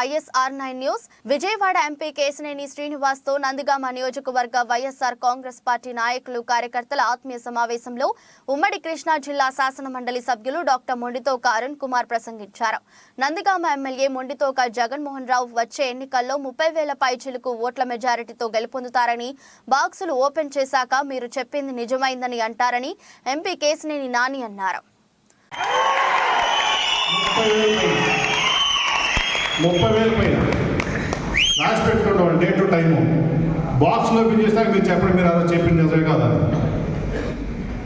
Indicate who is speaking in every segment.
Speaker 1: YSR9 news. Vijayawada MP Kesineni Srinivas తో నందిగామ నియోజకవర్గ YSR Congress party నాయకులు కార్యకర్తల ఆత్మీయ సమావేశంలో ఉమ్మడి కృష్ణా జిల్లా శాసన మండలి సభ్యులు డాక్టర్ మొండితోక అరుణ్ కుమార్ ప్రసంగించారు. నందిగామ ఎమ్మెల్యే మొండితోక జగన్మోహన్ రావు వచ్చే ఎన్నికల్లో 30,000 పైచిలకు ఓట్ల మెజారిటీతో గెలుపొందుతారని, బాక్సులు ఓపెన్ చేశాక మీరు చెప్పింది నిజమైందని అంటారని ఎంపీ కేశినేని నాని అన్నారు.
Speaker 2: 30,000 పైన రాసి పెట్టుకోండి. డేట్ టైము బాక్స్లో ఓపెన్ చేసినాక మీరు చెప్పండి, మీరు అలా చెప్పింది నిజమే కాదా.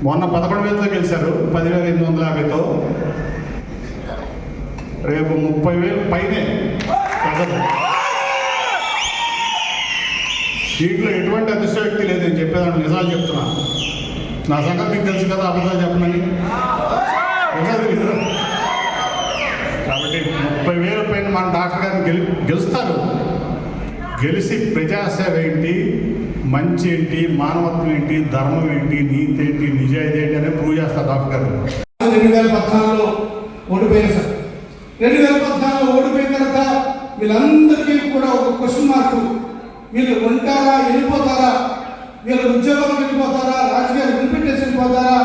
Speaker 2: మొన్న 11,000తో గెలిచారు, 10,850తో. రేపు 30,000 పైనే ప్రజలు. దీంట్లో ఎటువంటి అతిశయోక్తి లేదు. నేను చెప్పేదాన్ని నిజాలు చెప్తున్నా. నా సంగతి మీకు తెలుసు కదా, అబద్ధాలు చెప్పనని. కాబట్టి 30,000 పైన మన డాక్టర్ గారిని గెలుస్తారు. గెలిచి ప్రజాసేవ ఏంటి, మంచి ఏంటి, మానవత్వం ఏంటి, ధర్మం ఏంటి, నీతి ఏంటి, నిజాయితీ ఏంటి అనేది ప్రూవ్ చేస్తారు డాక్టర్ గారు.
Speaker 3: 2014లో ఓడిపోయారు సార్. 2014లో ఓడిపోయిన తర్వాత వీళ్ళందరికీ కూడా ఒక క్వశ్చన్ మార్క్. వీళ్ళు ఉంటారా, వెళ్ళిపోతారా, వీళ్ళు ఉద్యోగాలు వెళ్ళిపోతారా, రాజకీయాలు వదిలిపెట్టేసి వెళ్ళిపోతారా,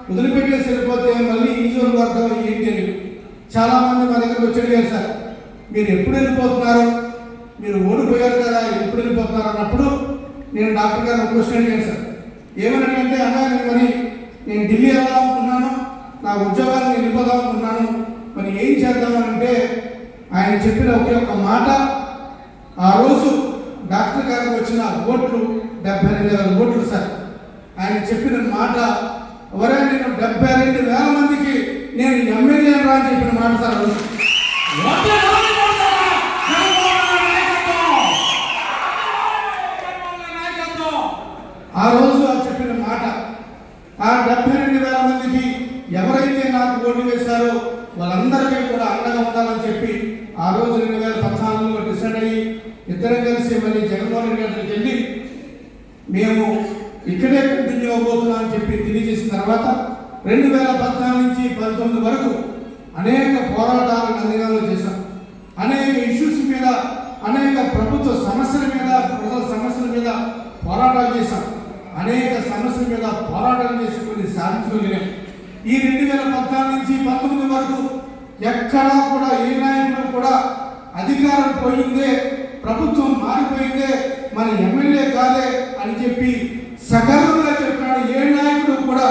Speaker 3: వదిలిపెట్టేసి వెళ్ళిపోతే మళ్ళీ ఈజోలు వర్గం ఏంటి అని చాలా మంది మా దగ్గరకు వచ్చి అడిగారు సార్, మీరు ఎప్పుడు వెళ్ళిపోతున్నారు, మీరు ఓడిపోయారు కదా, ఎప్పుడు వెళ్ళిపోతున్నారు అన్నప్పుడు నేను డాక్టర్ గారు క్వశ్చన్ అడిగాను సార్. ఏమని అంటే, అన్నా నేను ఢిల్లీ వెళ్దాం అనుకున్నాను, నా ఉద్యోగాన్ని వెళ్ళిపోదాం అనుకున్నాను, మరి ఏం చేద్దామనంటే ఆయన చెప్పిన ఒకే ఒక మాట, ఆ రోజు డాక్టర్ గారికి వచ్చిన ఓట్లు 72,000 ఓట్లు సార్. ఆయన చెప్పిన మాట, ఎవరైనా నేను 72,000 మందికి నేను ఎమ్మెల్యే రా అని చెప్పిన మాట సార్. ఆ రోజు చెప్పిన మాట, ఆ 72,000 మందికి ఎవరైతే నాకు ఓటు వేశారో వాళ్ళందరికీ కూడా అండగా ఉండాలని చెప్పి ఆ రోజు 2014లో డిసైడ్ అయ్యి ఇద్దరం కలిసి మళ్ళీ జగన్మోహన్ రెడ్డి గారికి వెళ్ళి మేము ఇక్కడే కంటిన్యూ అవబోతున్నాం అని చెప్పి తెలియజేసిన తర్వాత 2014 నుంచి 2019 వరకు అనేక పోరాటాలు నందిగామలో చేశాం. అనేక ఇష్యూస్ మీద, అనేక ప్రభుత్వ సమస్యల మీద, ప్రజల సమస్యల మీద పోరాటాలు చేశాం. అనేక సమస్యల మీద పోరాటాలు చేసి కొన్ని సాధించుకోలేం. ఈ 2014 నుంచి 2019 వరకు ఎక్కడా కూడా ఏ నాయకుడు కూడా అధికారం పోయిందే, ప్రభుత్వం మారిపోయిందే, మన ఎమ్మెల్యే కాదే అని చెప్పి సగర్వంగా చెప్పినాడు. ఏ నాయకుడు కూడా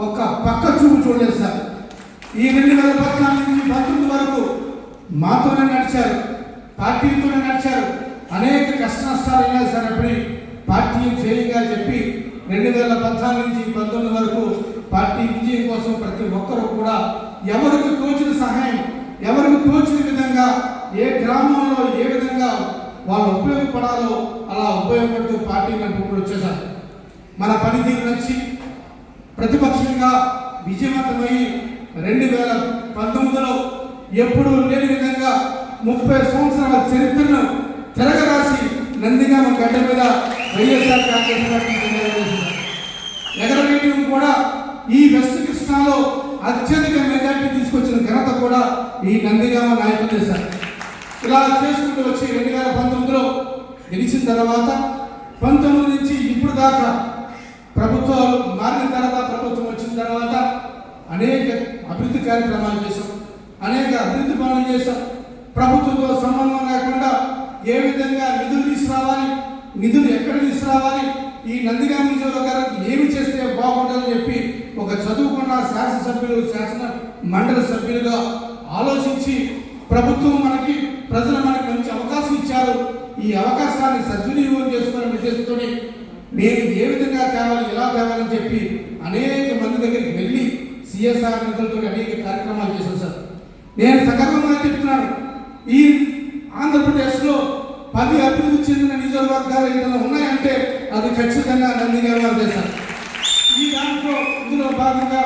Speaker 3: ఒక పక్క చూపు చూడలేదు సార్. ఈ 2014 నుంచి 2019 వరకు మాతోనే నడిచారు, పార్టీతోనే నడిచారు. అనేక కష్ట నష్టాలు అయినా సార్ అప్పుడు పార్టీ ఫెయిల్గా చెప్పి 2014 నుంచి 2019 వరకు పార్టీ విజయం కోసం ప్రతి ఒక్కరూ కూడా ఎవరికి తోచిన సహాయం, ఎవరికి తోచిన విధంగా ఏ గ్రామంలో ఏ విధంగా వాళ్ళు ఉపయోగపడాలో అలా ఉపయోగపడుతూ పార్టీ నడుపుకుంటూ వచ్చేసారు. మన పనితీరు నచ్చి ప్రతిపక్షంగా విజయవంతమై 2019లో ఎప్పుడూ లేని విధంగా 30 సంవత్సరాల చరిత్రను తిరగరాసి నందిగామ గడ్డ మీద వైఎస్ఆర్ కాంగ్రెస్ పార్టీ ఎగరవేయడం కూడా ఈ వెస్ట్ కృష్ణాలో అత్యధిక మెజార్టీ తీసుకొచ్చిన ఘనత కూడా ఈ నందిగామ నాయకులు సార్. ఇలా చేసుకుంటూ వచ్చి 2019లో గెలిచిన తర్వాత 19 నుంచి ఇప్పుడు దాకా ప్రభుత్వాలు మారిన తర్వాత, ప్రభుత్వం వచ్చిన తర్వాత అనేక అభివృద్ధి కార్యక్రమాలు చేశాం, అనేక అభివృద్ధి పనులు చేశాం. ప్రభుత్వంతో సంబంధం లేకుండా ఏ విధంగా నిధులు తీసుకురావాలి, నిధులు ఎక్కడ తీసుకురావాలి, ఈ నందిగామ నియోజకవర్గానికి ఏమి చేస్తే బాగుంటుందని చెప్పి ఒక చదువుకున్న శాసనసభ్యులు, శాసన మండలి సభ్యులుగా ఆలోచించి ప్రభుత్వం మనకి, ప్రజలు మనకి మంచి అవకాశం ఇచ్చారు, ఈ అవకాశాన్ని సద్వినియోగం చేసుకునే ఉద్దేశంతో నేను ఏ విధంగా తేవాలి, ఎలా తేవాలని చెప్పి అనేక మంది దగ్గరికి వెళ్ళి సిఎస్ఆర్ నిధులతో అనేక కార్యక్రమాలు చేశాను సార్. నేను సగర్వంగా చెప్తున్నాను, ఈ ఆంధ్రప్రదేశ్లో 10 అభివృద్ధి చెందిన నియోజకవర్గాలు ఏదైనా ఉన్నాయంటే అది ఖచ్చితంగా నందిగామ సార్. ఈ దాంట్లో ఇందులో భాగంగా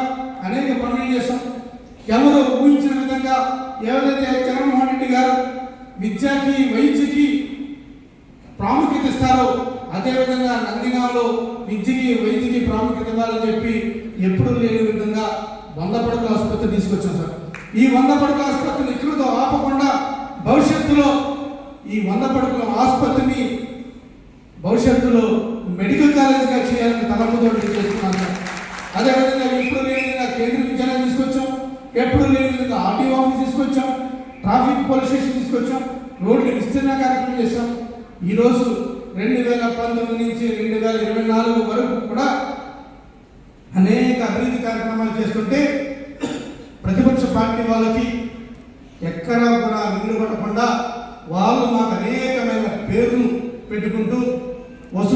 Speaker 3: అనేక పనులు చేశాం. ఎవరు ఊహించిన విధంగా ఎవరైతే జగన్మోహన్ రెడ్డి గారు విద్యకి, వైద్యకి ప్రాముఖ్యత ఇస్తారో అదేవిధంగా నందిగామలో విద్యకి, వైద్యకి ప్రాముఖ్యత ఇవ్వాలని చెప్పి ఎప్పుడూ లేని విధంగా 100 పడకల ఆసుపత్రి తీసుకొచ్చాం సార్. ఈ 100 పడకల ఆసుపత్రిని ఇక్కడితో ఆపకుండా భవిష్యత్తులో ఈ 100 పడకల ఆసుపత్రిని భవిష్యత్తులో మెడికల్ కాలేజీగా చేయాలని తలపుతో చేస్తున్నాను సార్. అదేవిధంగా ఎప్పుడు లేని విధంగా కేంద్రీయ విద్యాలయం తీసుకొచ్చాం, ఎప్పుడు లేని విధంగా ఆర్టీఓ ఆఫీస్ తీసుకొచ్చాం, ట్రాఫిక్ పోలీస్ స్టేషన్ తీసుకొచ్చాం, రోడ్లు విస్తరణ కార్యక్రమం చేశాం. ఈరోజు 2019 నుంచి 2024 వరకు కూడా అనేక అభివృద్ధి కార్యక్రమాలు చేస్తుంటే ప్రతిపక్ష పార్టీ వాళ్ళకి ఎక్కడా కూడా మిగిలిపడకుండా వాళ్ళు మాకు అనేకమైన పేర్లు పెట్టుకుంటూ వసూలు